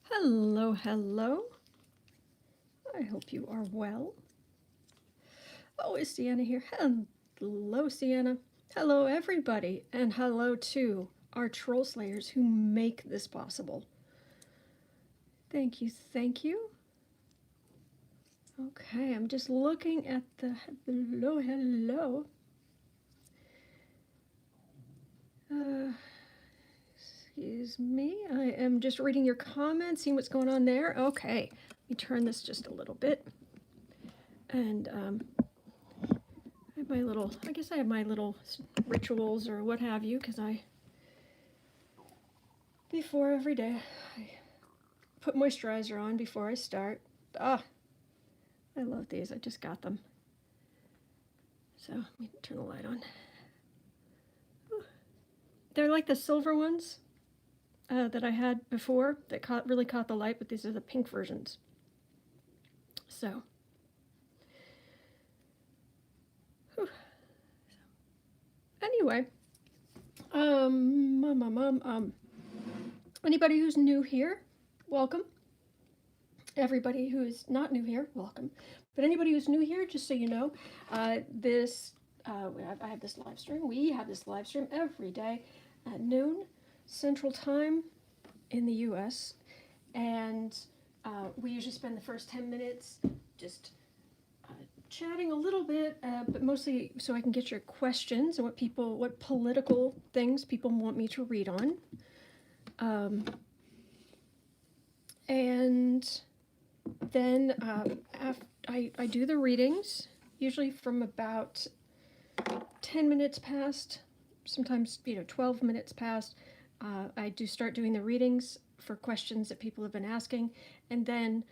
Hello, hello. I hope you are well. Oh, is Sienna here? Hello, Sienna. Hello, everybody. And hello to our troll slayers who make this possible. Thank you, thank you. Okay, I'm just looking at the hello. Excuse me. I am just reading your comments, seeing what's going on there. Okay, let me turn this just a little bit. And I have my little, I guess I have my little rituals or what have you, because before every day, I put moisturizer on before I start. Ah, I love these. I just got them. So let me turn the light on. Ooh. They're like the silver ones that I had before that really caught the light, but these are the pink versions. So, whew. Anyway, anybody who's new here, welcome. Everybody who is not new here, welcome. But anybody who's new here, just so you know, I have this live stream. We have this live stream every day at noon Central Time in the U.S. And we usually spend the first 10 minutes just chatting a little bit, but mostly so I can get your questions and what political things people want me to read on. And then I do the readings, usually from about 10 minutes past, sometimes 12 minutes past. I do start doing the readings for questions that people have been asking, and then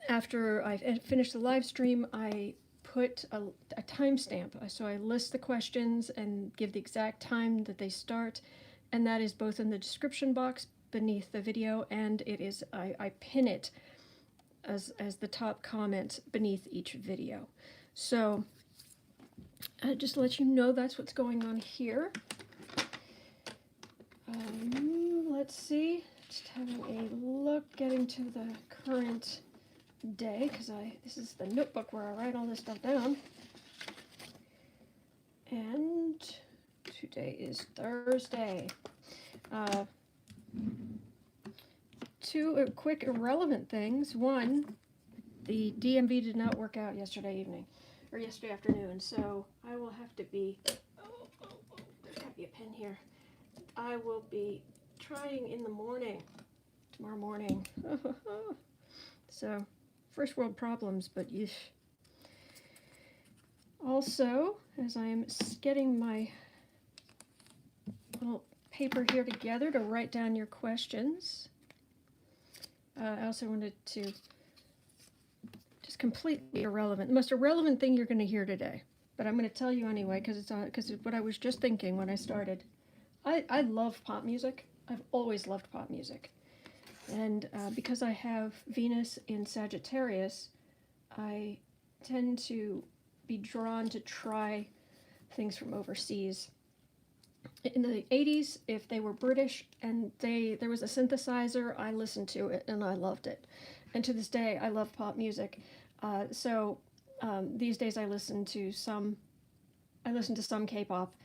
after I finish the live stream, I put a timestamp. So I list the questions and give the exact time that they start, and that is both in the description box beneath the video, and it is I pin it as the top comment beneath each video. So just to let you know, that's what's going on here. Let's see, just having a look, getting to the current day, because this is the notebook where I write all this stuff down. And today is Thursday. Two quick irrelevant things. One, the DMV did not work out yesterday evening, or yesterday afternoon, so I will have to be, there's gotta be a pen here. I will be trying in the morning, tomorrow morning. So, first world problems, but yeesh. Also, as I am getting my little paper here together to write down your questions, I also wanted to, just completely irrelevant, the most irrelevant thing you're going to hear today, but I'm going to tell you anyway, because it's what I was just thinking when I started. I love pop music. I've always loved pop music. And because I have Venus in Sagittarius, I tend to be drawn to try things from overseas. In the 80s, if they were British and there was a synthesizer, I listened to it and I loved it. And to this day, I love pop music. So these days I listen to some K-pop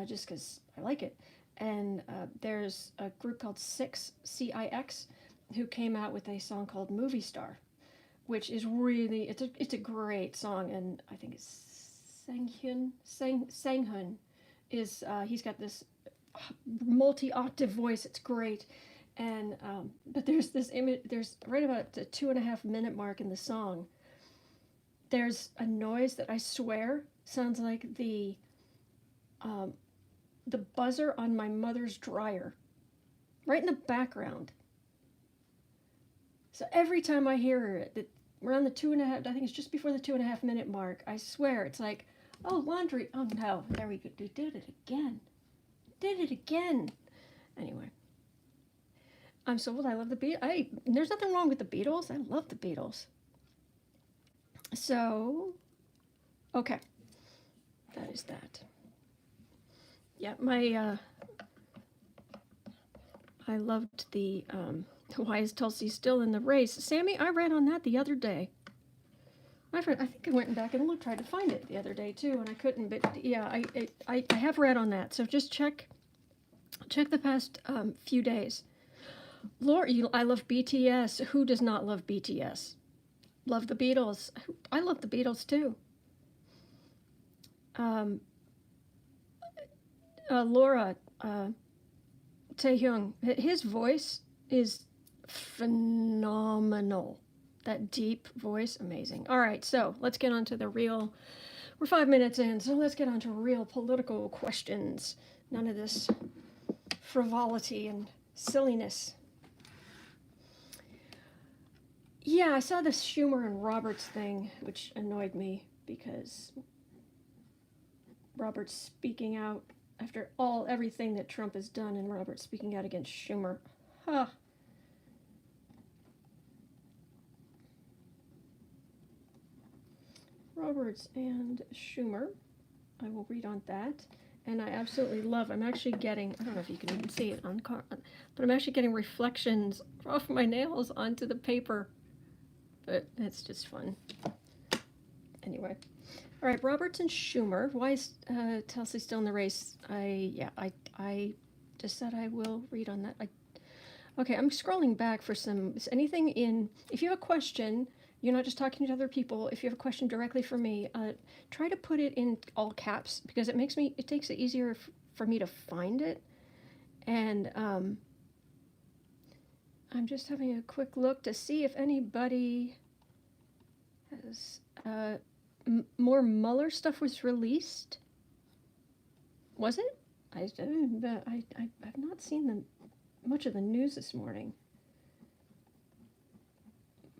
just because I like it. And there's a group called Six, C-I-X, who came out with a song called Movie Star, which is really, it's a great song, and I think it's Sanghun is, he's got this multi-octave voice, it's great. And but there's this image, there's right about the 2.5 minute mark in the song, there's a noise that I swear sounds like the buzzer on my mother's dryer, right in the background. So every time I hear it, around the 2.5, I think it's just before the 2.5 minute mark, I swear it's like, oh, laundry, oh no, there we go, we did it again. Anyway, I'm so old, I love the Beatles. There's nothing wrong with the Beatles, I love the Beatles. So, okay, that is that. Yeah, I loved the why is Tulsi still in the race? Sammy, I read on that the other day. I think I went back and tried to find it the other day too, and I couldn't. But yeah, I have read on that. So just check the past few days. Laura, I love BTS. Who does not love BTS? Love the Beatles. I love the Beatles too. Laura, THU, his voice is phenomenal. That deep voice, amazing. All right, so let's get on to the real. We're 5 minutes in, so let's get on to real political questions. None of this frivolity and silliness. Yeah, I saw this Schumer and Roberts thing, which annoyed me because Roberts speaking out after everything that Trump has done, and Roberts speaking out against Schumer. Huh. Roberts and Schumer. I will read on that. And I absolutely love, I'm actually getting, I don't know if you can even see it on but I'm actually getting reflections off my nails onto the paper. But it's just fun. Anyway. All right, Roberts and Schumer. Why is Tulsi still in the race? I just said I will read on that. Okay, I'm scrolling back for anything in, if you have a question, you're not just talking to other people. If you have a question directly for me, try to put it in all caps because it makes it easier for me to find it. And I'm just having a quick look to see if anybody has more Mueller stuff was released. Was it? I've not seen much of the news this morning.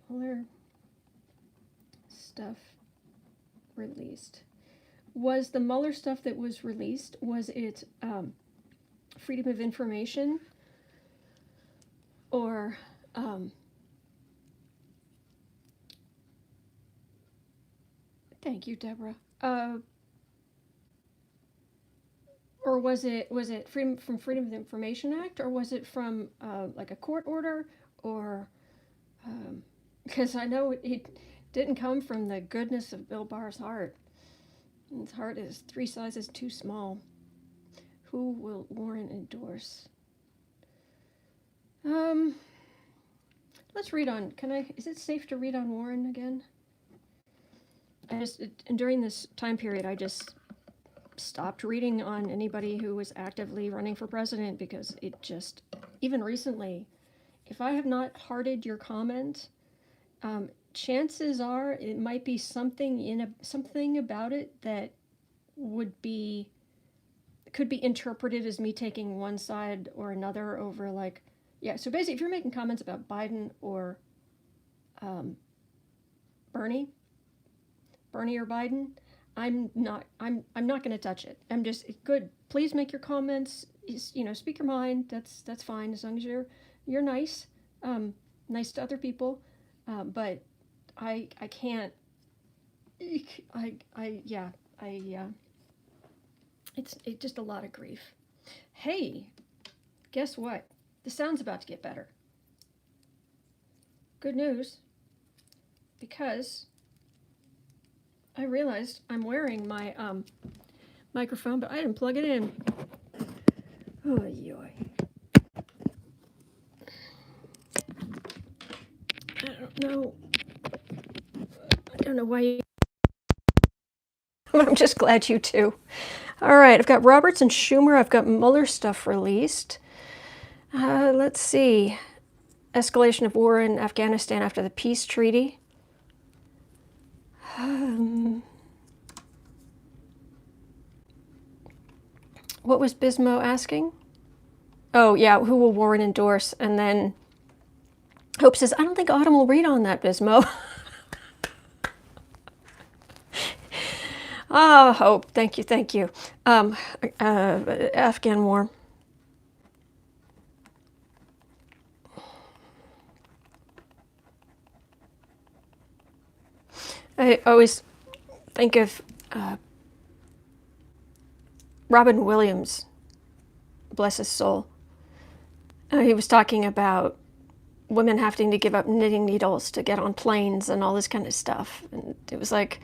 Mueller stuff released. Was the Mueller stuff that was released, was it freedom of information or thank you, Deborah. Or was it freedom of the Information Act, or was it from like a court order, or because I know it didn't come from the goodness of Bill Barr's heart. His heart is 3 sizes too small. Who will Warren endorse? Let's read on. Is it safe to read on Warren again? During this time period, I just stopped reading on anybody who was actively running for president because it just, even recently, if I have not hearted your comment, chances are it might be something about it that could be interpreted as me taking one side or another over so basically if you're making comments about Biden or Bernie or Biden, I'm not going to touch it. I'm just good. Please make your comments. Speak your mind. That's fine as long as you're nice, nice to other people. But I can't. It's just a lot of grief. Hey, guess what? The sound's about to get better. Good news, because I realized I'm wearing my microphone, but I didn't plug it in. Oh, yoy. I don't know why I'm just glad you too. All right, I've got Roberts and Schumer. I've got Mueller stuff released. Let's see. Escalation of war in Afghanistan after the peace treaty. What was Bismo asking? Oh, yeah, who will Warren endorse? And then Hope says, I don't think Autumn will read on that, Bismo. Hope, thank you. Afghan War. I always think of Robin Williams, bless his soul. He was talking about women having to give up knitting needles to get on planes and all this kind of stuff. And it was like,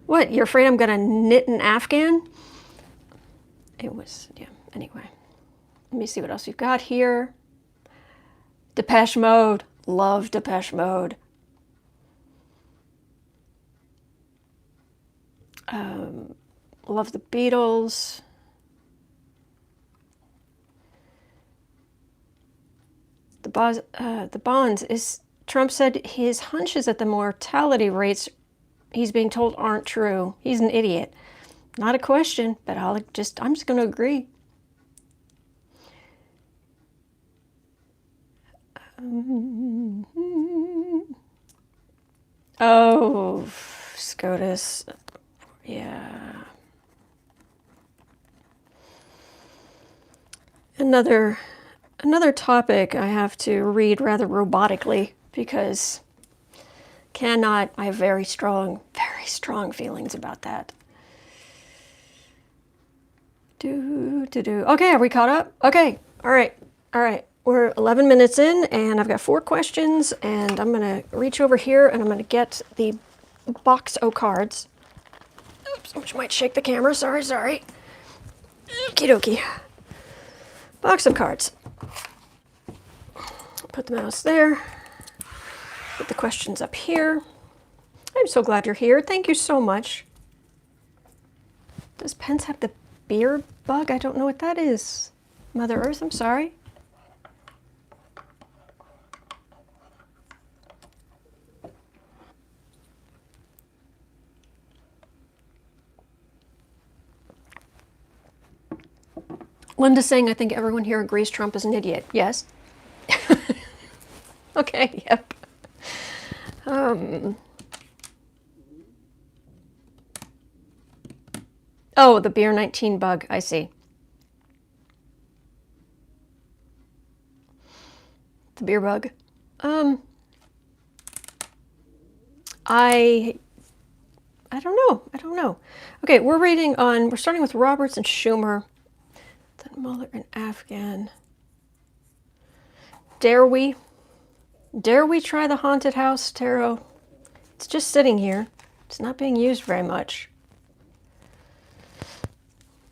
what, you're afraid I'm going to knit an Afghan? It was, yeah, anyway. Let me see what else we've got here. Depeche Mode. Love Depeche Mode. Love the Beatles. The bonds is, Trump said his hunches at the mortality rates he's being told aren't true. He's an idiot. Not a question, but I'm just going to agree. Oh, SCOTUS. Yeah. Another topic I have to read rather robotically because I have very strong feelings about that. Okay, are we caught up? Okay, all right. We're 11 minutes in, and I've got 4 questions, and I'm going to reach over here, and I'm going to get the box of cards. Oops, which might shake the camera. Sorry. Okie dokie. Box of cards. Put the mouse there. Put the questions up here. I'm so glad you're here. Thank you so much. Does Pence have the beer bug? I don't know what that is. Mother Earth, I'm sorry. Linda's saying, I think everyone here agrees Trump is an idiot. Yes. Okay, yep. Oh, the beer 19 bug, I see. The beer bug. I don't know. Okay, we're starting with Roberts and Schumer, then Mueller and Afghan. Dare we try the haunted house tarot? It's just sitting here. It's not being used very much.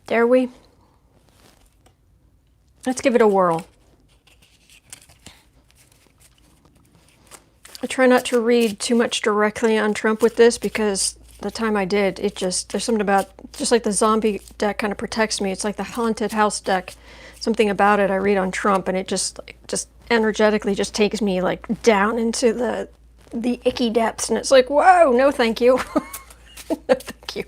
Dare we? Let's give it a whirl. I try not to read too much directly on Trump with this because the time I did, there's something about, just like the zombie deck kind of protects me. It's like the haunted house deck. Something about it I read on Trump, and it just energetically just takes me like down into the icky depths, and it's like, whoa, no thank you. No thank you.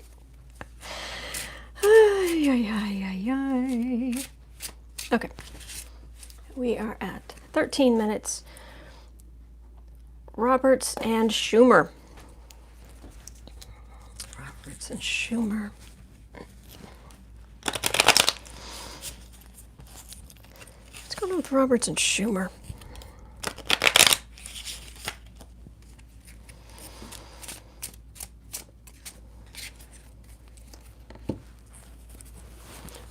Okay, we are at 13 minutes. Roberts and Schumer. Roberts and Schumer. What's going on with Roberts and Schumer?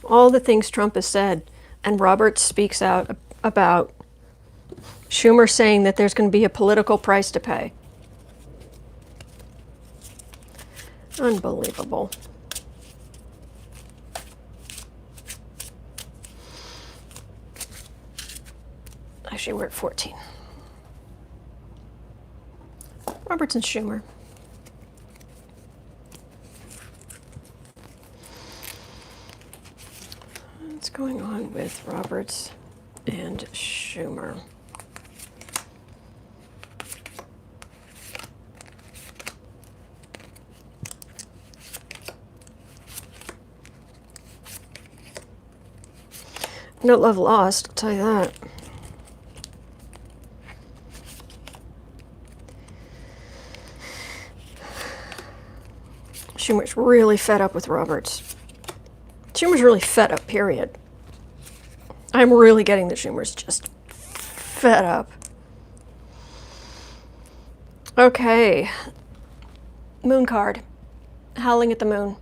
All the things Trump has said, and Roberts speaks out about Schumer saying that there's going to be a political price to pay. Unbelievable. Actually, we're at 14. Roberts and Schumer. What's going on with Roberts and Schumer? No love lost, I'll tell you that. Schumer's really fed up with Roberts. Schumer's really fed up, period. I'm really getting that Schumer's just fed up. Okay. Moon card. Howling at the moon.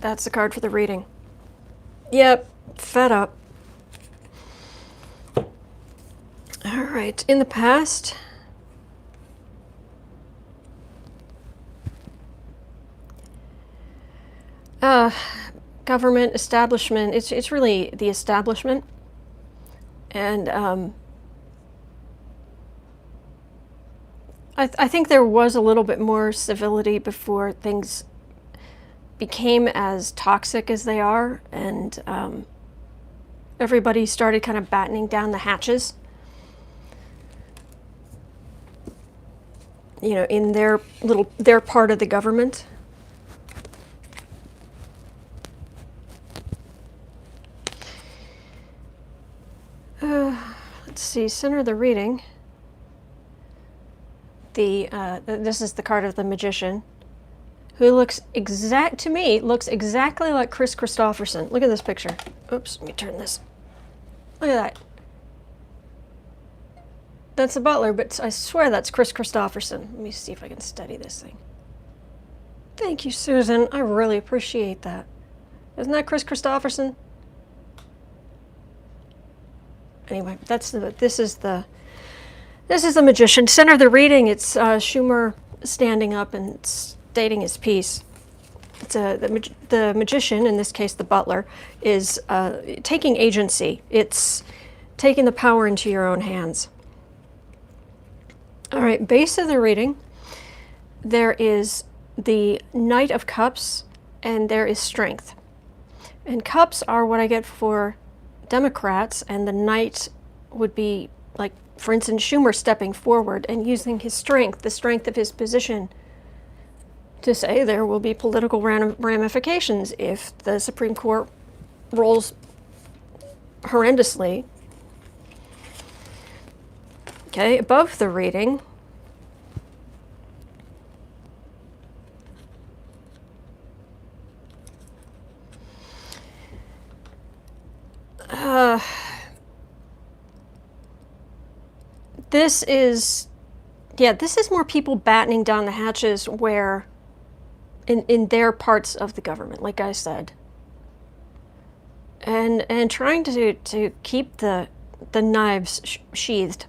That's the card for the reading. Yep, fed up. All right, in the past, government establishment, it's really the establishment. And I think there was a little bit more civility before things became as toxic as they are, and everybody started kind of battening down the hatches, you know, in their part of the government. Let's see, center of the reading. This is the card of the magician, who looks exactly like Chris Christopherson. Look at this picture. Oops, let me turn this. Look at that. That's the butler, but I swear that's Chris Christopherson. Let me see if I can study this thing. Thank you, Susan. I really appreciate that. Isn't that Chris Christopherson? Anyway, this is the magician. Center of the reading, it's Schumer standing up and stating his piece. It's the magician, in this case the butler, is taking agency. It's taking the power into your own hands. All right, base of the reading, there is the Knight of Cups, and there is Strength. And cups are what I get for Democrats, and the Knight would be, like, for instance, Schumer stepping forward and using his strength, the strength of his position, to say there will be political ramifications if the Supreme Court rules horrendously. Okay, above the reading, this is more people battening down the hatches where in their parts of the government, like I said, and trying to keep the knives sheathed,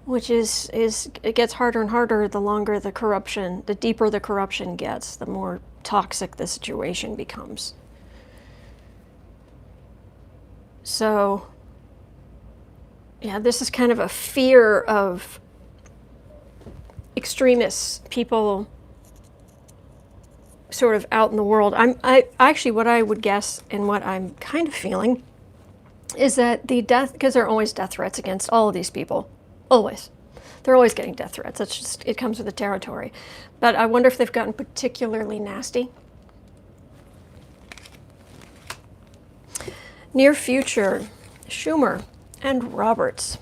which is it gets harder and harder the longer the deeper the corruption gets, the more toxic the situation becomes. So, yeah, this is kind of a fear of extremists, people sort of out in the world. I actually, what I would guess and what I'm kind of feeling is that because there are always death threats against all of these people. Always. They're always getting death threats. That's just, it comes with the territory. But I wonder if they've gotten particularly nasty. Near future, Schumer and Roberts.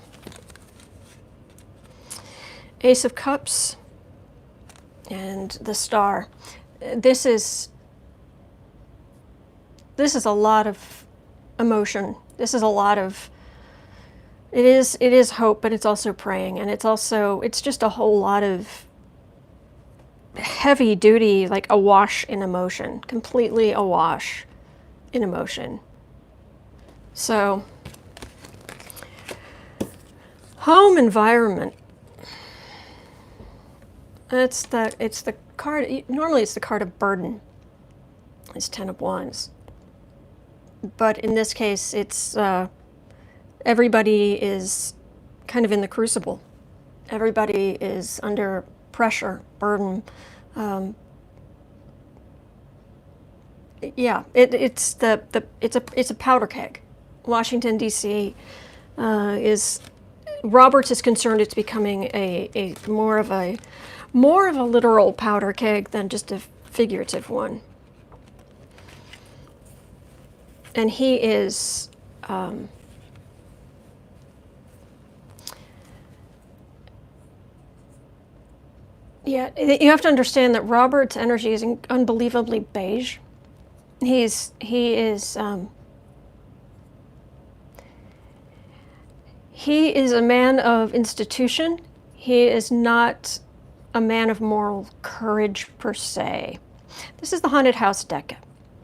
Ace of Cups and the Star. This is a lot of emotion. This is a lot of, it is hope, but it's also praying, and it's just a whole lot of heavy duty, like awash in emotion, completely awash in emotion. So, home environment. It's the card, normally it's the card of burden. It's 10 of Wands. But in this case, it's everybody is kind of in the crucible. Everybody is under pressure, burden. Yeah, it's a powder keg. Washington D.C. Roberts is concerned it's becoming a more of a literal powder keg than just a figurative one. And he is yeah, you have to understand that Robert's energy is unbelievably beige. He is a man of institution. He is not a man of moral courage per se. This is the Haunted House deck.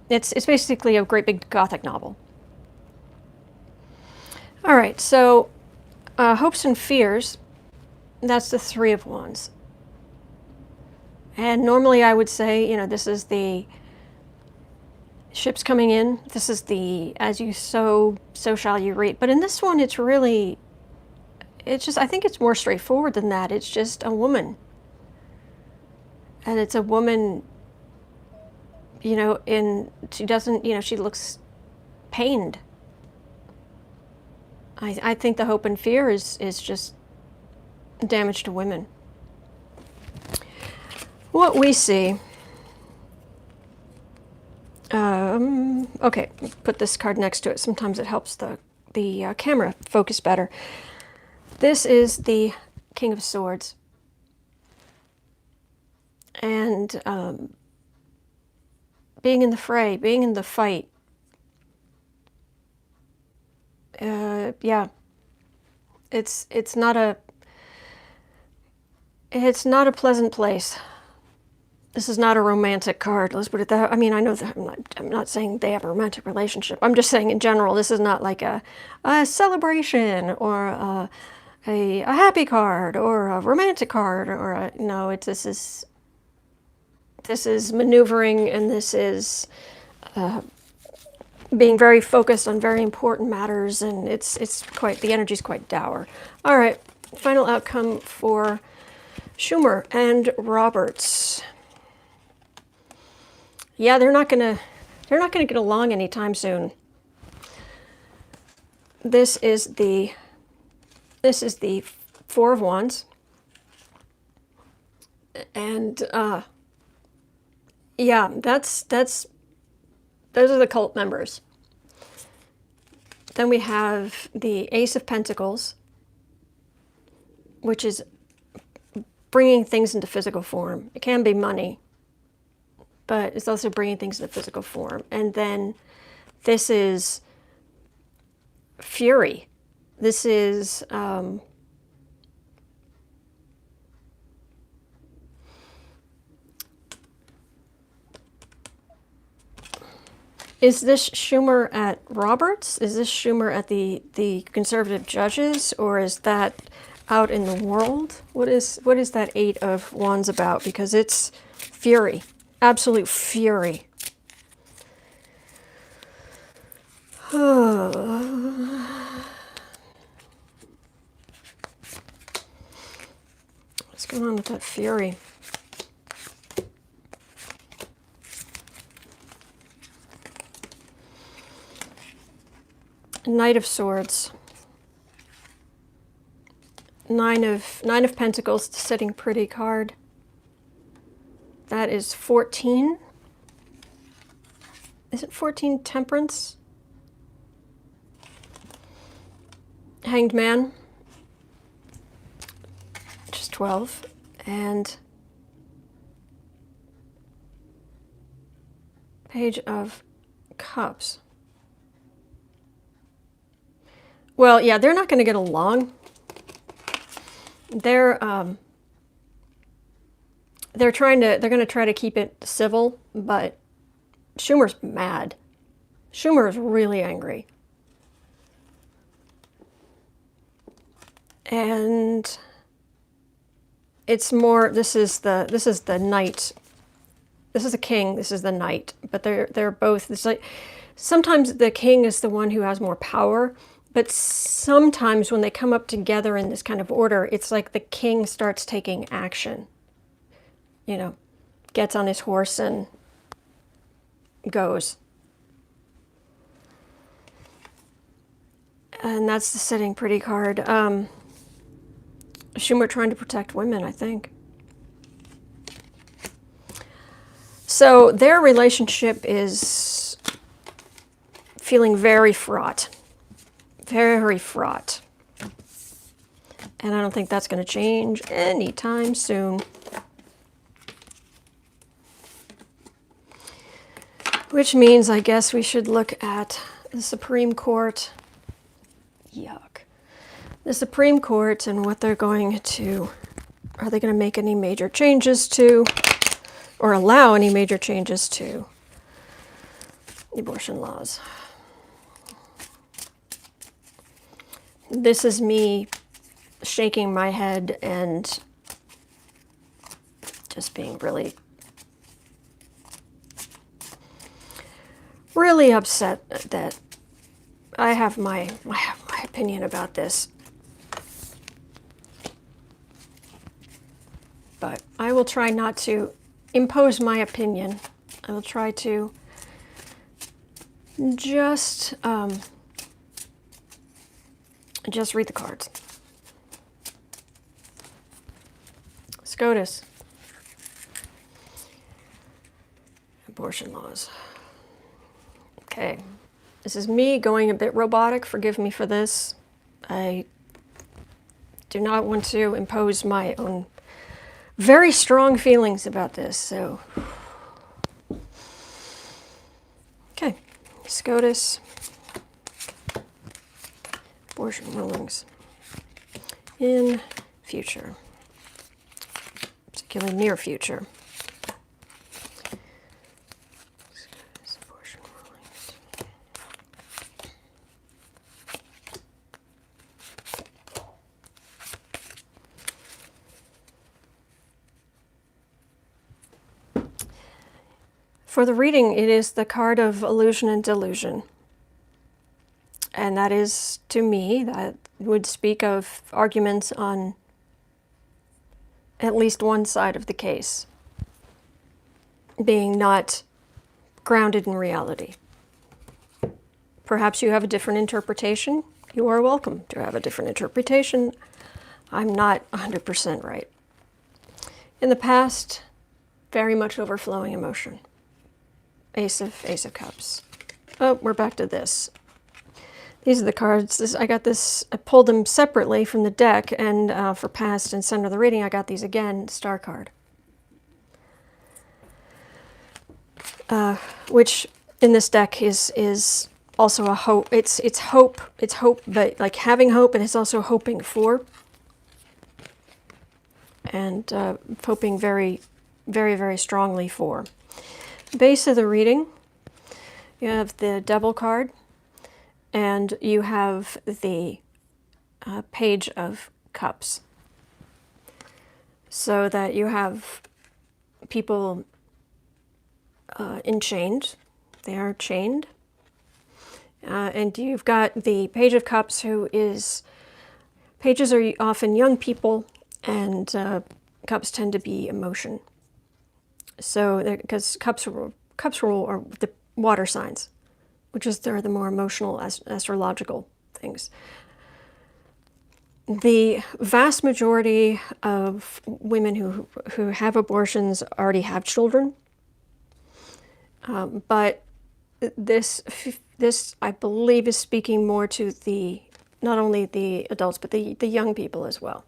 It's basically a great big Gothic novel. All right, so hopes and fears, that's the Three of Wands. And normally I would say, you know, this is the ships coming in. This is the as you sow, so shall you reap. But in this one, it's really, it's just, I think it's more straightforward than that. It's just a woman. And it's a woman, you know, she doesn't, you know, she looks pained. I think the hope and fear is just damage to women. What we see, okay, put this card next to it. Sometimes it helps the camera focus better. This is the King of Swords. And being in the fray, being in the fight, yeah, it's not a pleasant place. This is not a romantic card. Let's put it that. I mean, I know that I'm not saying they have a romantic relationship. I'm just saying in general, this is not like a celebration or a happy card or a romantic card or a, no. This is maneuvering, and this is being very focused on very important matters, and it's quite, the energy's quite dour. All right, final outcome for Schumer and Roberts. Yeah, they're not gonna get along anytime soon. This is the Four of Wands, and yeah, those are the cult members. Then we have the Ace of Pentacles, which is bringing things into physical form. It can be money, but it's also bringing things into physical form. And then this is Fury. This is is this Schumer at Roberts? Is this Schumer at the conservative judges, or is that out in the world? What is that Eight of Wands about? Because it's fury, absolute fury. What's going on with that fury? Knight of Swords. Nine of Pentacles, sitting pretty card. That is 14. Is it 14? Temperance. Hanged Man. Just 12. And Page of Cups. Well, yeah, they're not going to get along. They're going to try to keep it civil, but Schumer's mad. Schumer is really angry. And it's more, this is the knight. This is the king, this is the knight, but they're both, it's like, sometimes the king is the one who has more power, but sometimes when they come up together in this kind of order, it's like the king starts taking action. You know, gets on his horse and goes. And that's the sitting pretty card. Schumer trying to protect women, I think. So their relationship is feeling very fraught. Very fraught. And I don't think that's going to change anytime soon. Which means I guess we should look at the Supreme Court. Yuck. The Supreme Court and what they're going to, are they going to make any major changes to, or allow any major changes to abortion laws. This is me shaking my head and just being really, really upset that I have my opinion about this. But I will try not to impose my opinion. I will try to just read the cards. SCOTUS. Abortion laws. Okay. This is me going a bit robotic. Forgive me for this. I do not want to impose my own very strong feelings about this, so. Okay. SCOTUS. Abortion rulings in future, particularly near future. Abortion rulings. For the reading, it is the card of illusion and delusion. And that is, to me, that would speak of arguments on at least one side of the case being not grounded in reality. Perhaps you have a different interpretation. You are welcome to have a different interpretation. I'm not 100% right. In the past, very much overflowing emotion. Ace of Cups. Oh, we're back to this. These are the cards. I pulled them separately from the deck, and for past and center of the reading, I got these again, Star card. Which in this deck is also a hope. It's hope, but like having hope, and it's also hoping for. And hoping very, very, very strongly for. Base of the reading, you have the Devil card. And you have the Page of Cups. So that you have people enchained. They are chained. And you've got the Page of Cups, who is... Pages are often young people, and cups tend to be emotion. So, because cups rule are the water signs, which is they're the more emotional astrological things. The vast majority of women who have abortions already have children, but this I believe is speaking more to the not only the adults but the young people as well.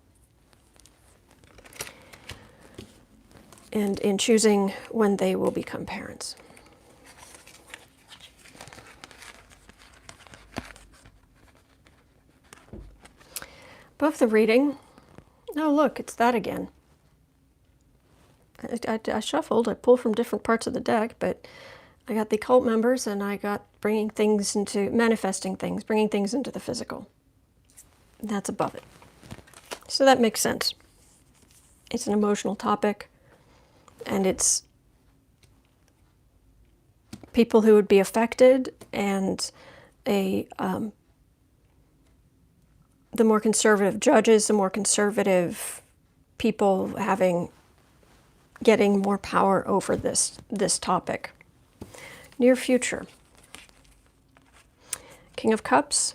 And in choosing when they will become parents. Above the reading, oh look, it's that again. I shuffled, I pulled from different parts of the deck, but I got the cult members and I got manifesting things, bringing things into the physical. That's above it. So that makes sense. It's an emotional topic, and it's people who would be affected, and the more conservative judges, the more conservative people getting more power over this topic. Near future. King of Cups,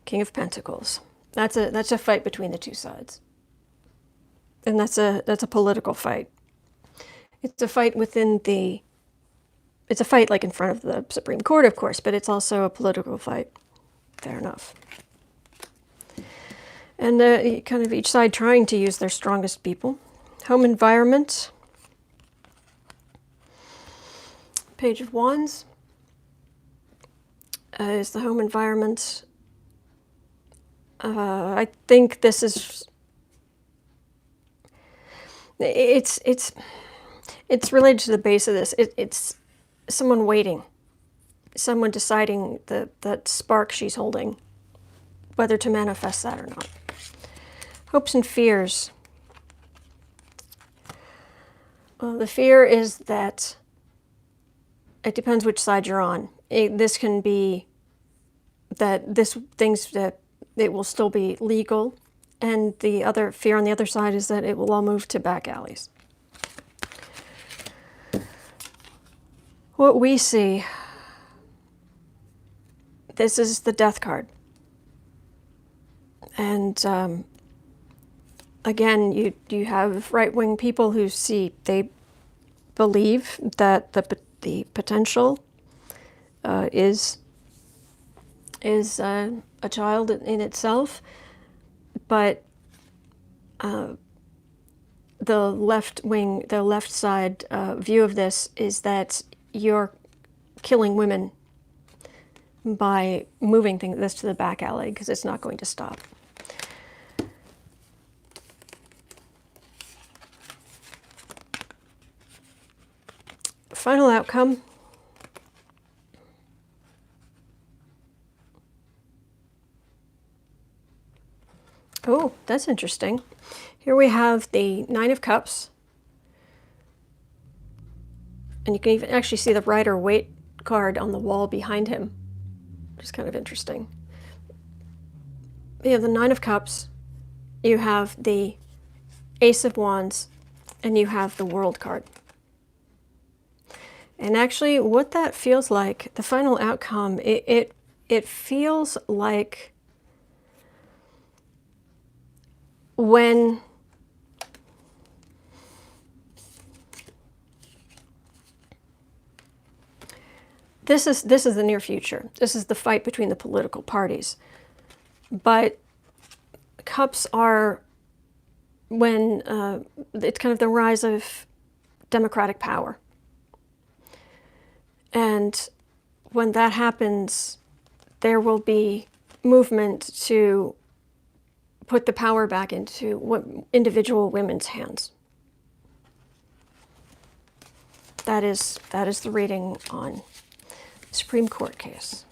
King of Pentacles. That's a fight between the two sides. And that's a political fight. It's a fight it's a fight like in front of the Supreme Court, of course, but it's also a political fight. Fair enough. And kind of each side trying to use their strongest people. Home environment. Page of Wands is the home environment. I think this is... It's related to the base of this. It's someone waiting. someone deciding that spark she's holding, whether to manifest that or not. Hopes and fears. Well, the fear is that it depends which side you're on. This can be that things that it will still be legal, and the other fear on the other side is that it will all move to back alleys. What we see, this is the death card. And again, you have right-wing people who they believe that the potential is a child in itself, but the left side view of this is that you're killing women by moving this to the back alley because it's not going to stop. Final outcome. Oh, that's interesting. Here we have the Nine of Cups. And you can even actually see the Rider-Waite card on the wall behind him, which is kind of interesting. You have the Nine of Cups, you have the Ace of Wands, and you have the World card. And actually, what that feels like, the final outcome, it feels like when this is the near future. This is the fight between the political parties. But cups are when it's kind of the rise of democratic power. And when that happens, there will be movement to put the power back into individual women's hands. That is the reading on the Supreme Court case.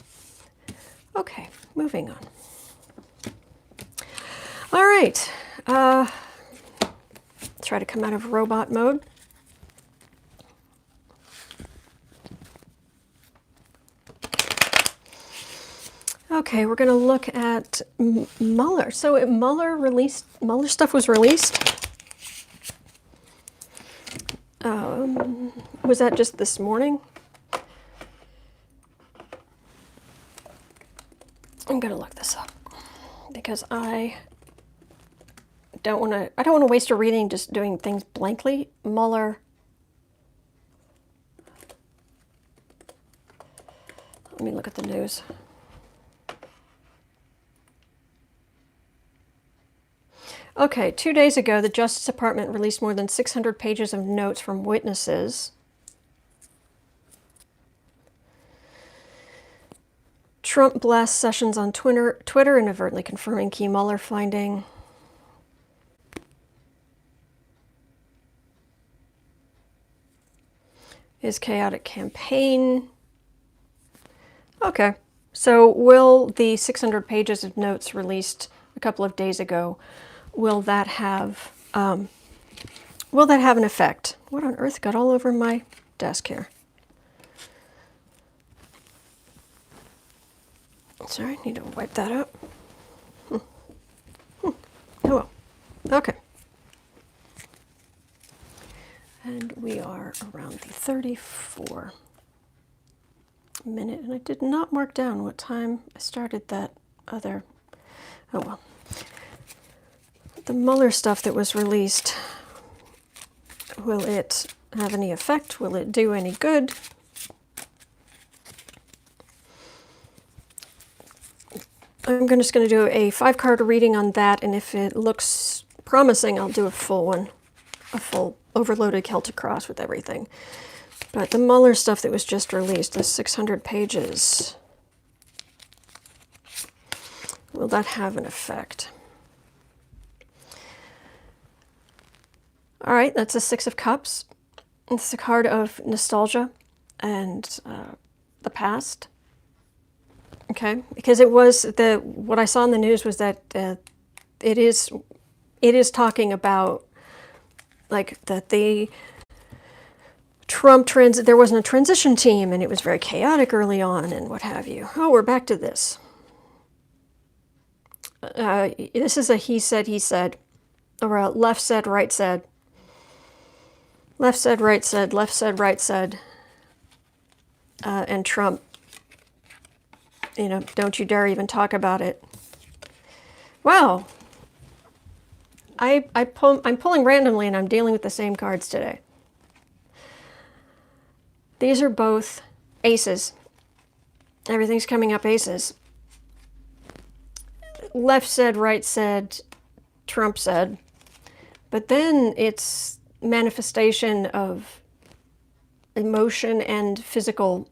Okay, moving on. All right, try to come out of robot mode. Okay, we're going to look at Mueller. So Mueller stuff was released. Was that just this morning? I'm going to look this up because I don't want to waste a reading just doing things blankly. Mueller. Let me look at the news. Okay, 2 days ago, the Justice Department released more than 600 pages of notes from witnesses. Trump blasts Sessions on Twitter, inadvertently confirming key Mueller finding. His chaotic campaign. Okay, so will the 600 pages of notes released a couple of days ago, will that have an effect? What on earth got all over my desk here? Sorry, I need to wipe that up. Oh well. Okay. And we are around the 34 minute, and I did not mark down what time I started that other. Oh well. The Mueller stuff that was released, will it have any effect? Will it do any good? I'm just going to do a 5-card reading on that, and if it looks promising, I'll do a full one, a full overloaded Celtic Cross with everything. But the Mueller stuff that was just released, the 600 pages, will that have an effect? All right, that's a 6 of Cups. It's a card of nostalgia and the past. Okay, because it was what I saw in the news was that it is talking about like that the there wasn't a transition team and it was very chaotic early on and what have you. Oh, we're back to this. This is a he said, or a left said, right said. Left said, right said, left said, right said. And Trump, don't you dare even talk about it. Wow. I'm pulling randomly and I'm dealing with the same cards today. These are both aces. Everything's coming up aces. Left said, right said, Trump said. But then it's manifestation of emotion and physical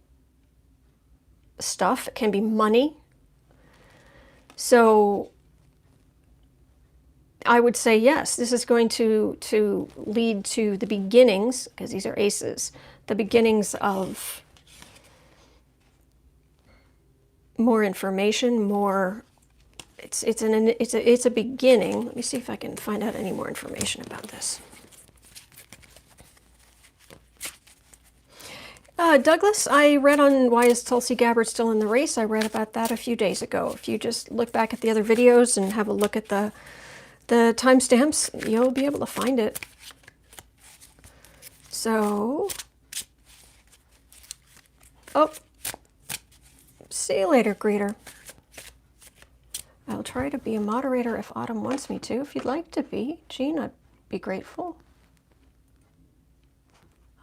stuff. It can be money. So I would say yes, this is going to lead to the beginnings, because these are aces, the beginnings of more information, more. It's a beginning. Let me see if I can find out any more information about this. Douglas, I read on why is Tulsi Gabbard still in the race. I read about that a few days ago. If you just look back at the other videos and have a look at the timestamps, you'll be able to find it. So, oh, see you later, greeter. I'll try to be a moderator if Autumn wants me to. If you'd like to be, Jean, I'd be grateful.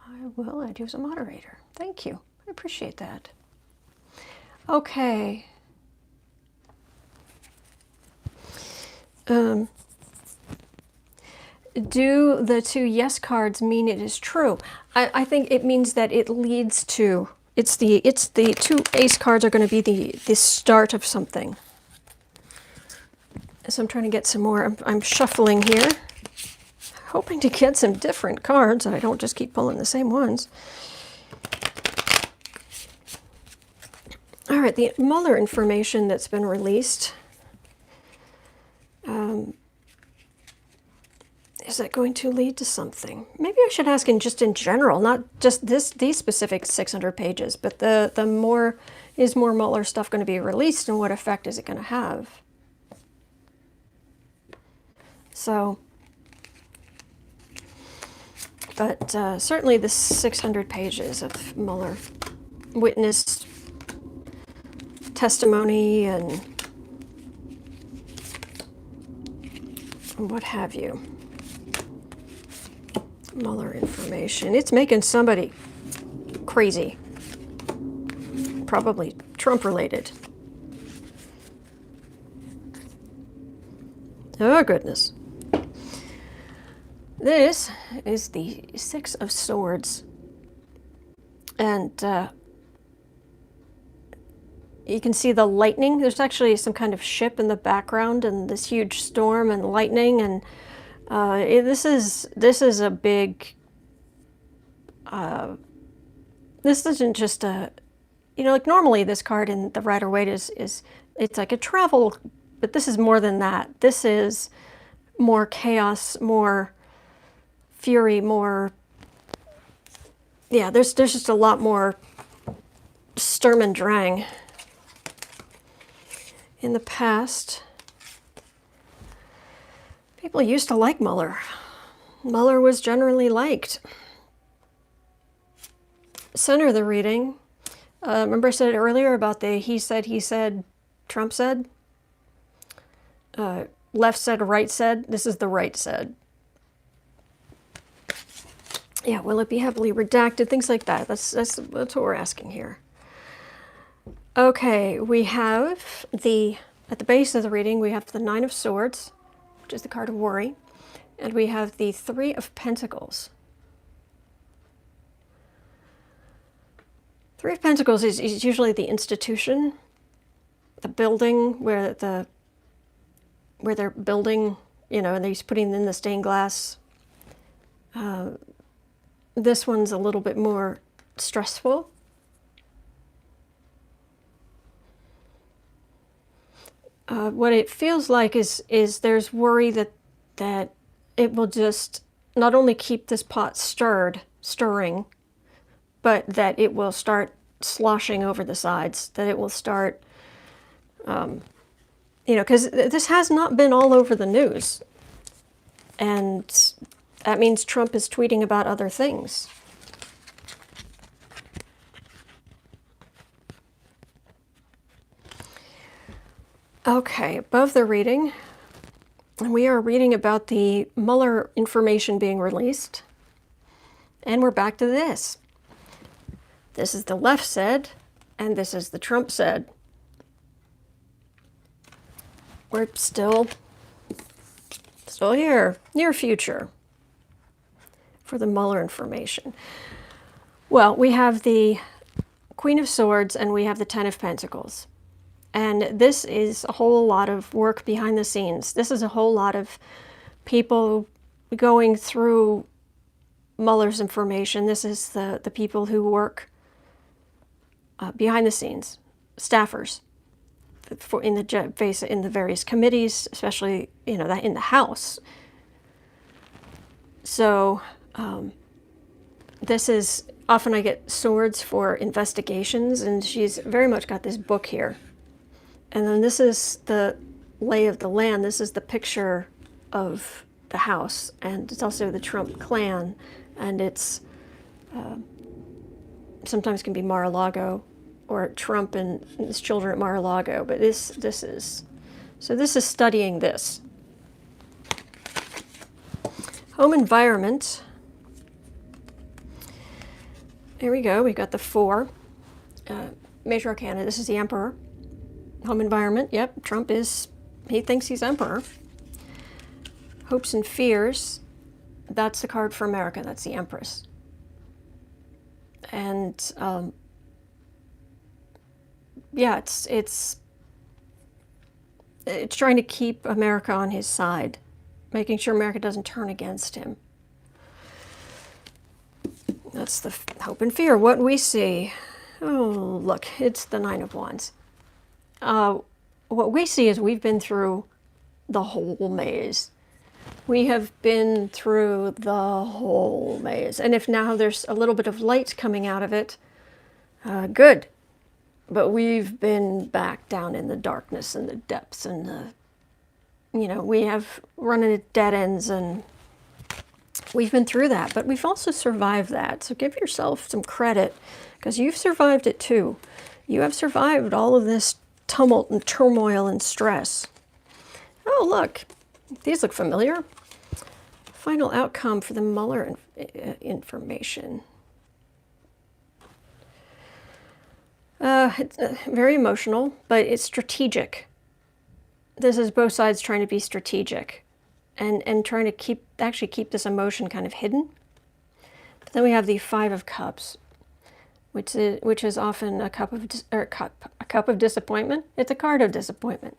I will add you as a moderator. Thank you. I appreciate that. Okay. Do the two yes cards mean it is true? I think it means that it leads to, it's the two ace cards are going to be the start of something. So I'm trying to get some more, I'm shuffling here, hoping to get some different cards. I don't just keep pulling the same ones. All right, the Mueller information that's been released. Is that going to lead to something? Maybe I should ask in general, not just these specific 600 pages, but the more, is more Mueller stuff going to be released and what effect is it going to have? So, but certainly the 600 pages of Mueller witness testimony and what have you. Mueller information. It's making somebody crazy. Probably Trump related. Oh, goodness. This is the Six of Swords. And you can see the lightning. There's actually some kind of ship in the background and this huge storm and lightning. And this is a big, this isn't just a, like normally this card in the Rider-Waite is it's like a travel, but this is more than that. This is more chaos, more fury, more, yeah, there's just a lot more Sturm und Drang. In the past, people used to like Mueller. Mueller was generally liked. Center of the reading. Remember I said earlier about the he said, Trump said? Left said, right said. This is the right said. Yeah, will it be heavily redacted? Things like that. That's what we're asking here. Okay, we have at the base of the reading, we have the Nine of Swords, which is the card of worry, and we have the Three of Pentacles. Three of Pentacles is usually the institution, the building where they're building, and he's putting in the stained glass. This one's a little bit more stressful. what it feels like is there's worry that it will just not only keep this pot stirring, but that it will start sloshing over the sides, that it will start, because this has not been all over the news. And that means Trump is tweeting about other things. Okay, above the reading, we are reading about the Mueller information being released. And we're back to this. This is the left said, and this is the Trump said. We're still here, near future, for the Mueller information. Well, we have the Queen of Swords and we have the Ten of Pentacles. And this is a whole lot of work behind the scenes. This is a whole lot of people going through Mueller's information. This is the people who work behind the scenes, staffers in the various committees, especially in the House. So this is often I get swords for investigations, and she's very much got this book here. And then this is the lay of the land. This is the picture of the House, and it's also the Trump clan, and it's sometimes can be Mar-a-Lago or Trump and his children at Mar-a-Lago, but this is studying this. Home environment. Here we go. We've got the 4 major arcana. This is the Emperor. Home environment. Yep, Trump he thinks he's emperor. Hopes and fears. That's the card for America. That's the Empress. And yeah, it's trying to keep America on his side, making sure America doesn't turn against him. That's the hope and fear. What we see. Oh, look, it's the 9 of Wands. What we see is we've been through the whole maze. We have been through the whole maze. And if now there's a little bit of light coming out of it, good. But we've been back down in the darkness and the depths and we have run into dead ends, and we've been through that. But we've also survived that. So give yourself some credit, because you've survived it too. You have survived all of this tumult and turmoil and stress. Oh, look. These look familiar. Final outcome for the Mueller information. It's very emotional, but it's strategic. This is both sides trying to be strategic and trying to keep this emotion kind of hidden. But then we have the 5 of Cups, which is often a cup of disappointment. It's a card of disappointment.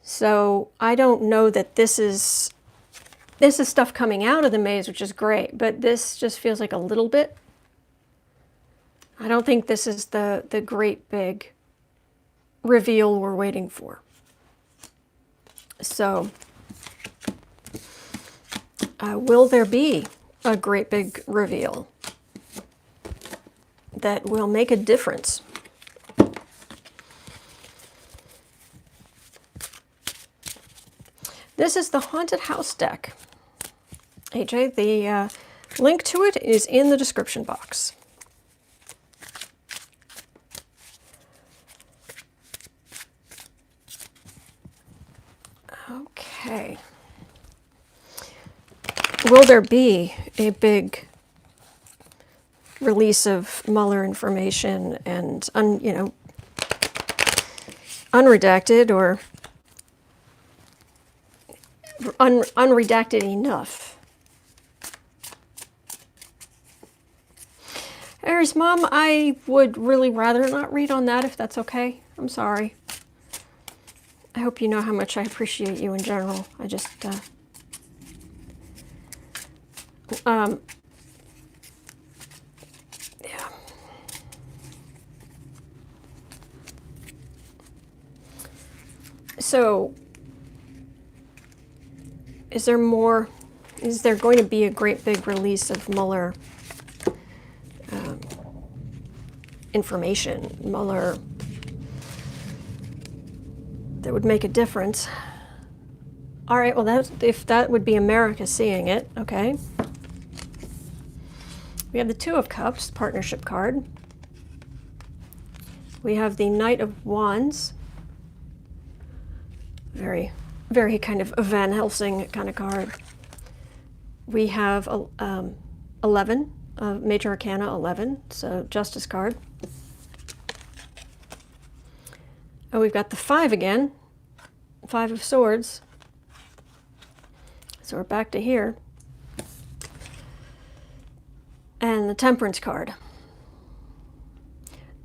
So I don't know that this is stuff coming out of the maze, which is great, but this just feels like a little bit. I don't think this is the great big reveal we're waiting for. So will there be a great big reveal that will make a difference? This is the Haunted House deck. AJ, the link to it is in the description box. Okay. Will there be a big release of Mueller information and unredacted or unredacted enough? Aries, Mom, I would really rather not read on that if that's okay. I'm sorry. I hope you know how much I appreciate you in general. I just, yeah. So, is there more? Is there going to be a great big release of Mueller information? Mueller that would make a difference? All right, well, if that would be America seeing it, okay. We have the Two of Cups, partnership card. We have the Knight of Wands. Very, very kind of Van Helsing kind of card. We have 11, Major Arcana 11, so Justice card. And we've got the 5 again, 5 of Swords. So we're back to here. And the Temperance card.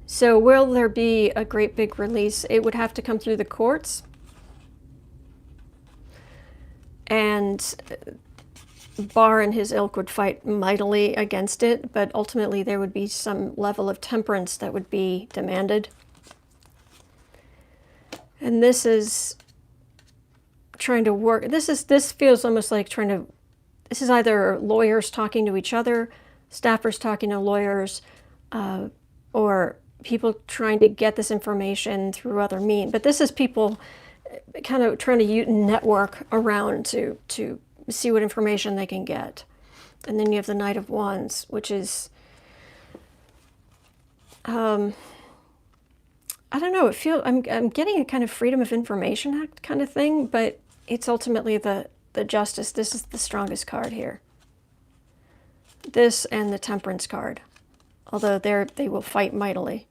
So will there be a great big release? It would have to come through the courts. And Barr and his ilk would fight mightily against it, but ultimately there would be some level of temperance that would be demanded. And this is trying to work, this feels almost like this is either lawyers talking to each other, staffers talking to lawyers, or people trying to get this information through other means. But this is people kind of trying to network around to see what information they can get. And then you have the Knight of Wands, which is, I don't know, I'm getting a kind of Freedom of Information Act kind of thing, but it's ultimately the Justice. This is the strongest card here. This and the Temperance card, although they will fight mightily.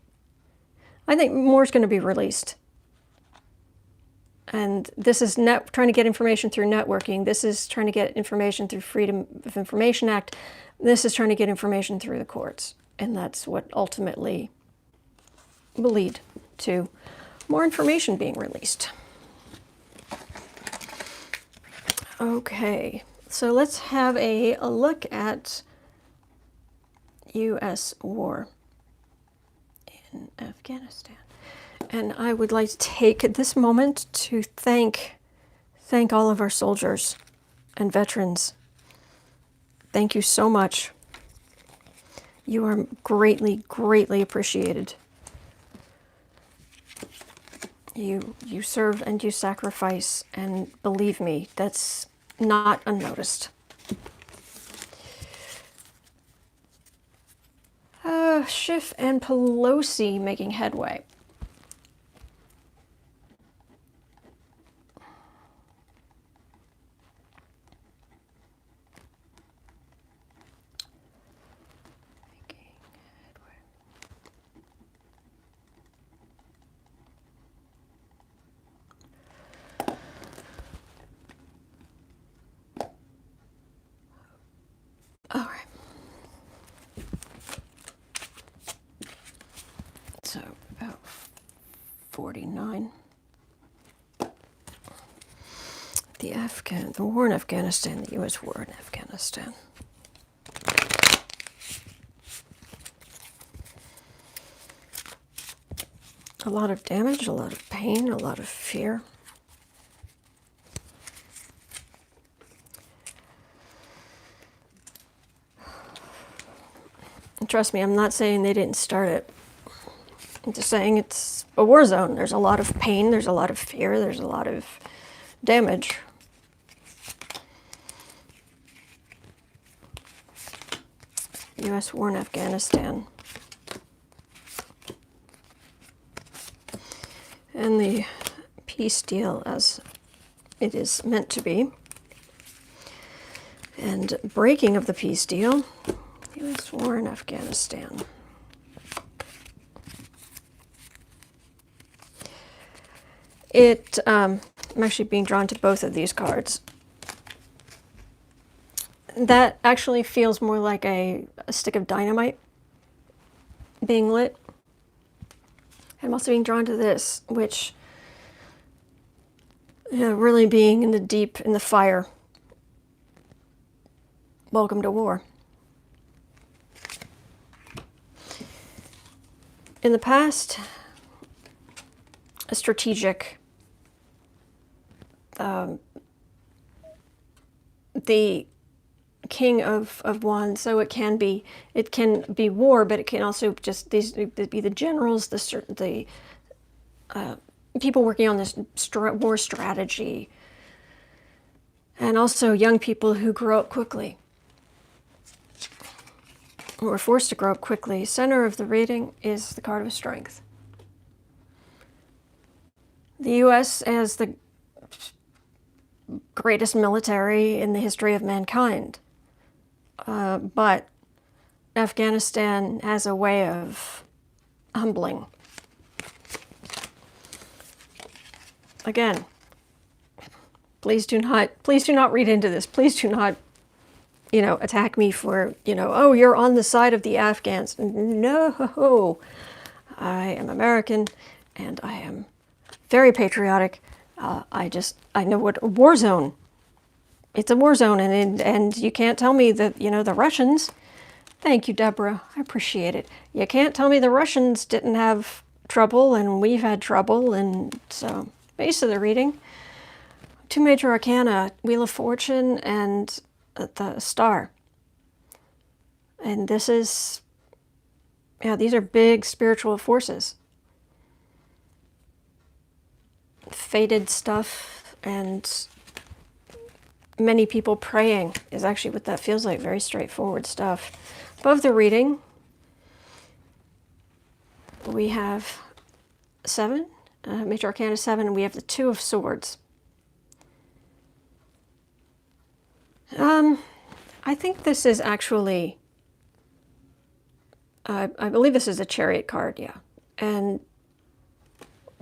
I think more is going to be released. And this is trying to get information through networking. This is trying to get information through Freedom of Information Act. This is trying to get information through the courts. And that's what ultimately will lead to more information being released. Okay, so let's have a look at U.S. war in Afghanistan. And I would like to take this moment to thank all of our soldiers and veterans. Thank you so much. You are greatly, greatly appreciated. You serve and you sacrifice, and believe me, that's not unnoticed. Schiff and Pelosi making headway. All right. So about 49. The war in Afghanistan, the U.S. war in Afghanistan. A lot of damage, a lot of pain, a lot of fear. And trust me, I'm not saying they didn't start it. I'm just saying it's a war zone. There's a lot of pain, there's a lot of fear, there's a lot of damage. U.S. war in Afghanistan. And the peace deal as it is meant to be. And breaking of the peace deal, U.S. war in Afghanistan. I'm actually being drawn to both of these cards. That actually feels more like a stick of dynamite being lit. I'm also being drawn to this, which, really being in the fire. Welcome to war. In the past, a strategic the king of one, so it can be war, but it can also just be the generals, the people working on this war strategy, and also young people who grow up quickly, who are forced to grow up quickly. Center of the reading is the card of strength. The U.S. as the greatest military in the history of mankind. But Afghanistan has a way of humbling. Again, please do not read into this. Please do not, attack me for, oh, you're on the side of the Afghans. No, I am American, and I am very patriotic. I know what a war zone. It's a war zone, and you can't tell me that, the Russians, thank you, Deborah, I appreciate it. You can't tell me the Russians didn't have trouble, and we've had trouble, and so, base of the reading, 2 major arcana, Wheel of Fortune, and the Star. And this is, these are big spiritual forces. Fated stuff, and many people praying is actually what that feels like. Very straightforward stuff. Above the reading, we have 7, major arcana 7, and we have the 2 of Swords. I think this is actually, I believe this is a Chariot card, yeah. And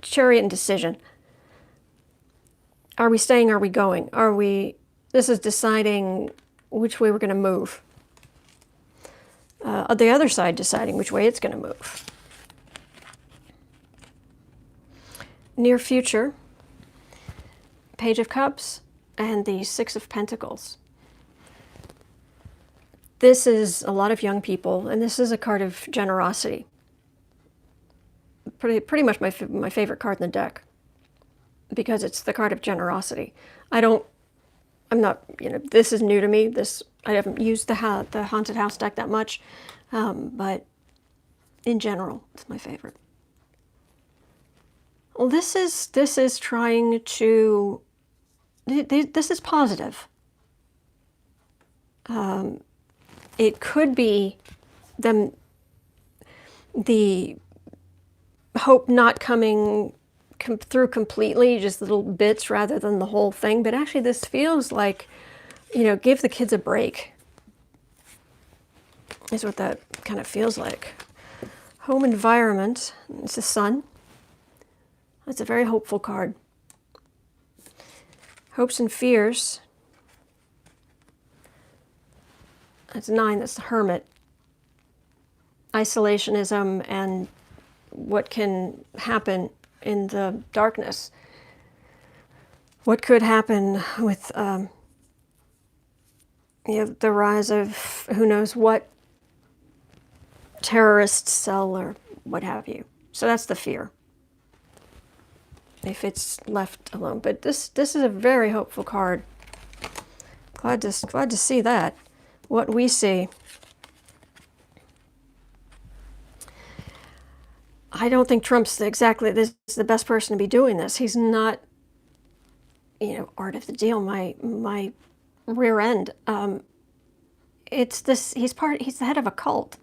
Chariot and decision. Are we staying? Are we going? This is deciding which way we're going to move. The other side deciding which way it's going to move. Near future, Page of Cups, and the 6 of Pentacles. This is a lot of young people, and this is a card of generosity. Pretty much my favorite card in the deck, because it's the card of generosity. I'm not, this is new to me. I haven't used the Haunted House deck that much, but in general, it's my favorite. Well, this is trying to, this is positive. It could be the hope not coming through completely, just little bits rather than the whole thing. But actually this feels like, give the kids a break, is what that kind of feels like. Home environment, it's the Sun. That's a very hopeful card. Hopes and fears. That's 9, that's the Hermit. Isolationism and what can happen in the darkness. What could happen with the rise of who knows what terrorist cell or what have you. So that's the fear, if it's left alone. But this is a very hopeful card. Glad to see that. What we see. I don't think Trump's the best person to be doing this. He's not, art of the deal, my rear end. It's this, he's the head of a cult,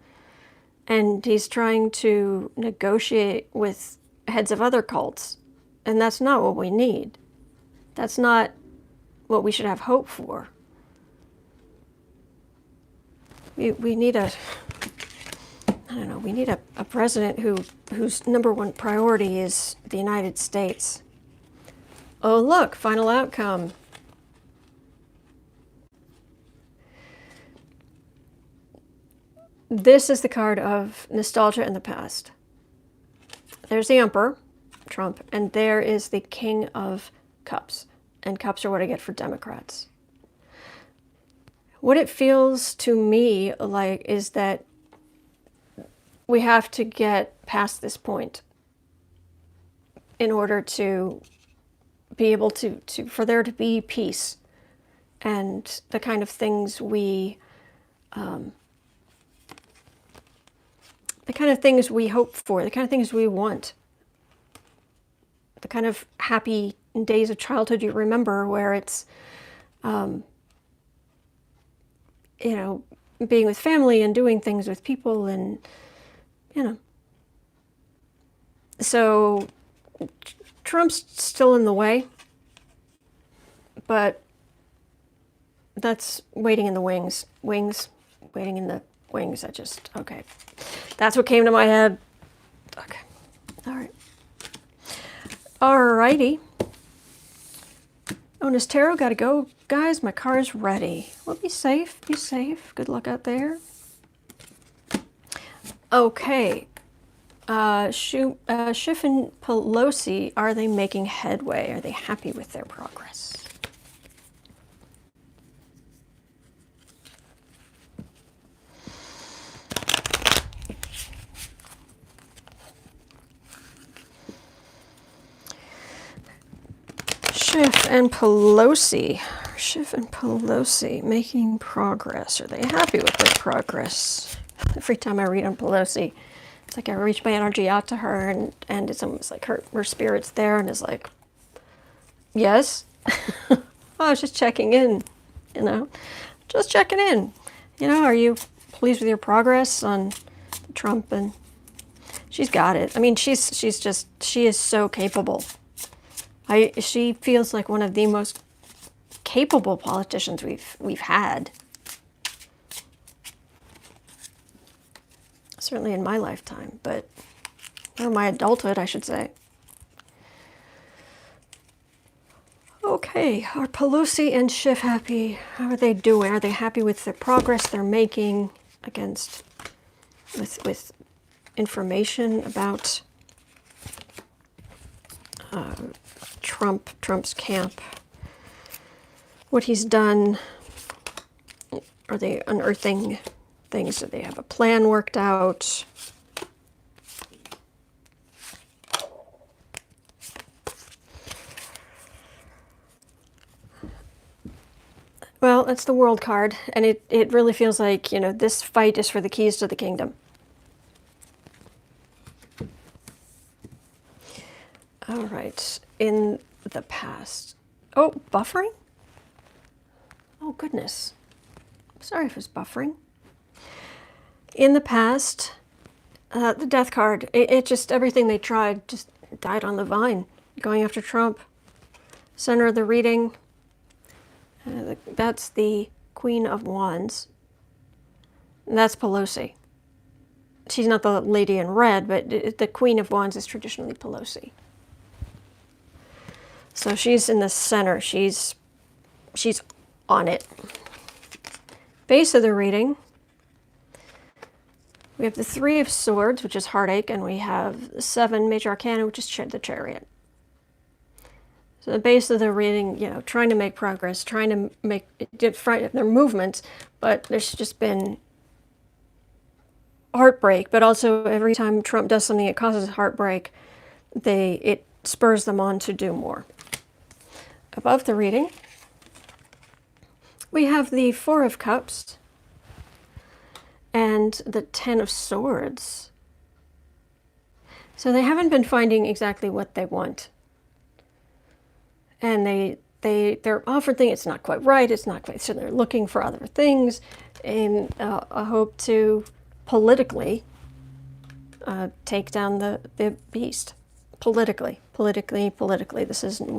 and he's trying to negotiate with heads of other cults, and that's not what we need. That's not what we should have hope for. We need we need a president whose number one priority is the United States. Oh, look, final outcome. This is the card of nostalgia in the past. There's the Emperor, Trump, and there is the King of Cups. And cups are what I get for Democrats. What it feels to me like is that we have to get past this point in order to be able for there to be peace, and the kind of things we hope for, the kind of things we want, the kind of happy days of childhood you remember, where it's being with family and doing things with people, and so Trump's still in the way, but that's waiting in the wings. Waiting in the wings. Okay. That's what came to my head. Okay. All right. Alrighty. Onus Tarot, gotta go. Guys, my car is ready. Well, be safe. Be safe. Good luck out there. Okay. Schiff and Pelosi, are they making headway? Are they happy with their progress? Schiff and Pelosi making progress. Are they happy with their progress? Every time I read on Pelosi, it's like I reach my energy out to her, and it's almost like her spirit's there, and it's like, yes. I was just checking in, just checking in. Are you pleased with your progress on Trump? And she's got it. I mean, she is so capable. She feels like one of the most capable politicians we've had. Certainly in my lifetime, or my adulthood, I should say. Okay, are Pelosi and Schiff happy? How are they doing? Are they happy with the progress they're making with information about Trump's camp? What he's done? Are they unearthing things? Do they have a plan worked out? Well, it's the World card, and it really feels like, this fight is for the keys to the kingdom. All right, in the past. Oh, buffering? Oh, goodness. Sorry if it's buffering. In the past, the death card, it just, everything they tried just died on the vine, going after Trump. Center of the reading, that's the Queen of Wands. And that's Pelosi. She's not the lady in red, but the Queen of Wands is traditionally Pelosi. So she's in the center. She's on it. Base of the reading, we have the Three of Swords, which is heartache, and we have the 7 Major Arcana, which is the Chariot. So the base of the reading, trying to make progress, trying to make their movements, but there's just been heartbreak. But also, every time Trump does something that causes heartbreak, it spurs them on to do more. Above the reading, we have the Four of Cups and the 10 of Swords. So they haven't been finding exactly what they want. And they're offered things, it's not quite right, it's not quite, so they're looking for other things in a hope to politically take down the beast. Politically. We're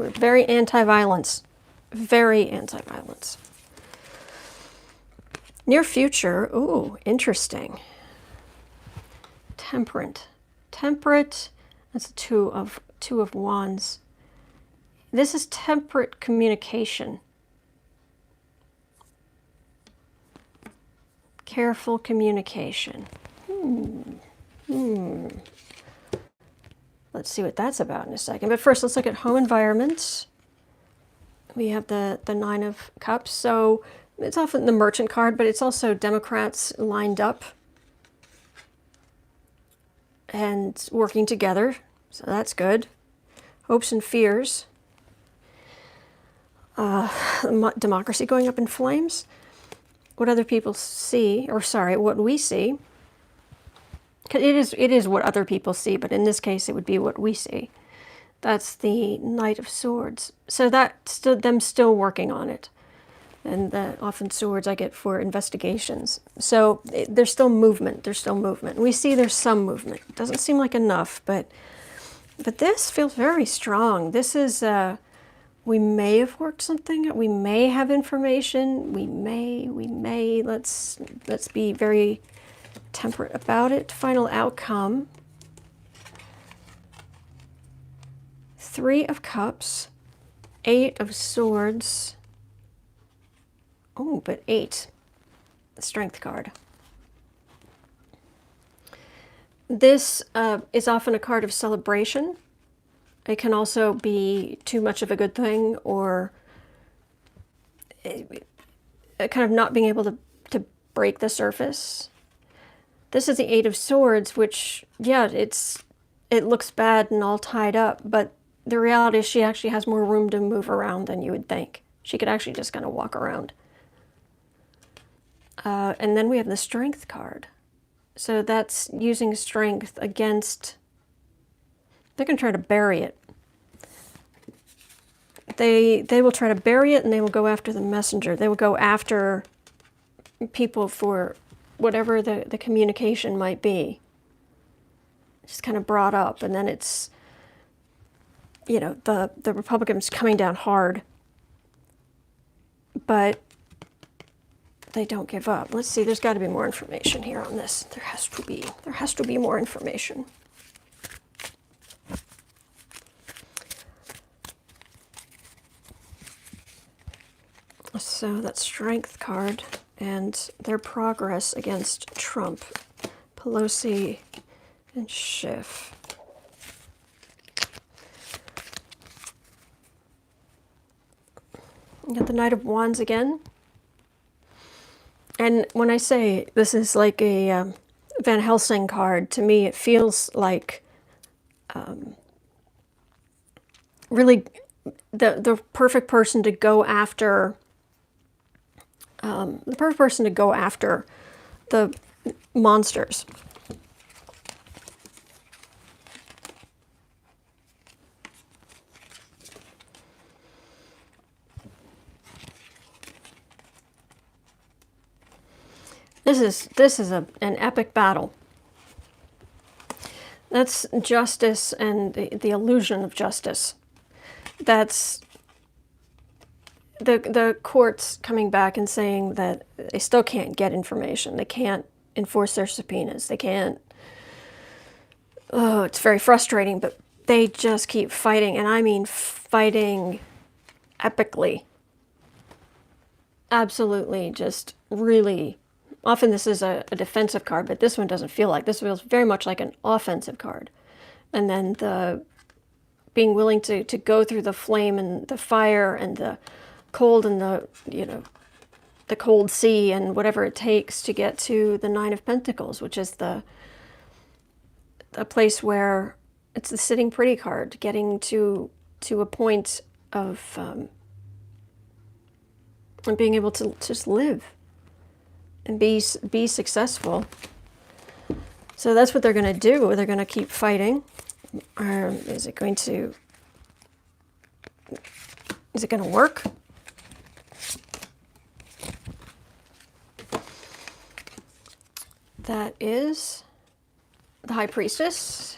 very anti-violence. Very anti-violence. Near future, ooh, interesting. Temperate, that's the two of Wands. This is temperate communication. Careful communication. Let's see what that's about in a second. But first, let's look at home environments. We have the Nine of Cups. So it's often the Merchant card, but it's also Democrats lined up and working together. So that's good. Hopes and fears. democracy going up in flames. What other people see, or sorry, what we see. It is what other people see, but in this case, it would be what we see. That's the Knight of Swords. So that's them still working on it. And often swords I get for investigations. So there's still movement. There's still movement. We see there's some movement. Doesn't seem like enough, but this feels very strong. This is, we may have worked something. We may have information. We may. Let's be very temperate about it. Final outcome. 3 of Cups, 8 of Swords. Oh, but 8, the Strength card. This is often a card of celebration. It can also be too much of a good thing, or kind of not being able to break the surface. This is the 8 of Swords, which, yeah, it looks bad and all tied up, but the reality is she actually has more room to move around than you would think. She could actually just kind of walk around. And then we have the Strength card. So that's using strength against, they're going to try to bury it. They will try to bury it, and they will go after the messenger. They will go after people for whatever the communication might be. Just kind of brought up, and then it's, you know, the Republicans coming down hard. But they don't give up. Let's see, there's got to be more information here on this. There has to be more information. So that Strength card and their progress against Trump, Pelosi, and Schiff. You got the Knight of Wands again. And when I say this is like a Van Helsing card, to me it feels like really the perfect person to go after. The perfect person to go after the monsters. This is an epic battle. That's justice and the illusion of justice. That's the courts coming back and saying that they still can't get information. They can't enforce their subpoenas. They can't. Oh, it's very frustrating, but they just keep fighting, and I mean fighting epically. Absolutely, just really. Often this is a defensive card, but this one doesn't feel like. This feels very much like an offensive card. And then the being willing to go through the flame and the fire and the cold and the, you know, the cold sea and whatever it takes to get to the Nine of Pentacles, which is a place where it's the sitting pretty card, getting to a point of being able to just live and be successful. So that's what they're going to do. They're going to keep fighting. Or is it going to work? That is the High Priestess,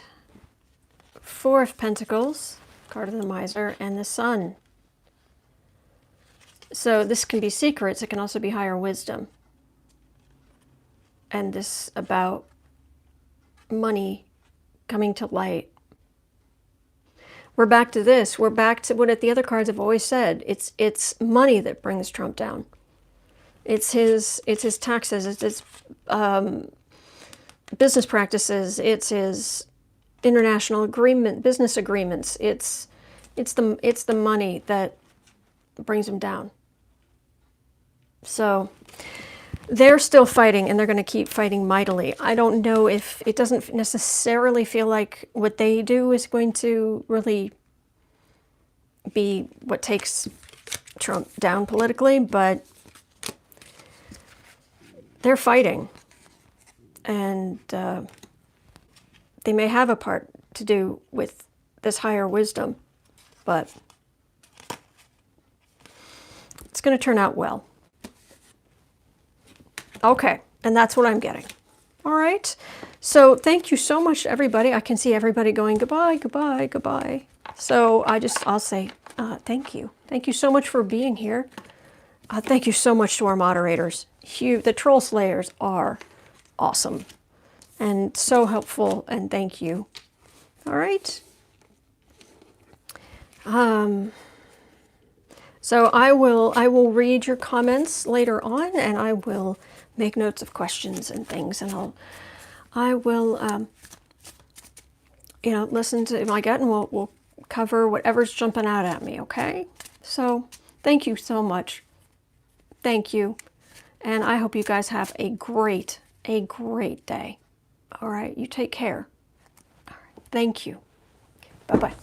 4 of Pentacles, card of the Miser, and the Sun. So this can be secrets. It can also be higher wisdom. And this about money coming to light. We're back to this. We're back to what the other cards have always said. It's money that brings Trump down. It's his taxes. It's his business practices. It's his international business agreements. It's the money that brings him down. So they're still fighting, and they're going to keep fighting mightily. I don't know if it doesn't necessarily feel like what they do is going to really be what takes Trump down politically, but they're fighting. And they may have a part to do with this higher wisdom, but it's going to turn out well. Okay, and that's what I'm getting. All right, so thank you so much, everybody. I can see everybody going goodbye, goodbye, goodbye. So I'll say thank you. Thank you so much for being here. Thank you so much to our moderators. The Troll Slayers are awesome and so helpful, and thank you. All right. So I will read your comments later on, and I will make notes of questions and things, and I will listen to my gut, and we'll cover whatever's jumping out at me. Okay. So thank you so much. Thank you, and I hope you guys have a great day. All right. You take care. All right. Thank you. Bye-bye.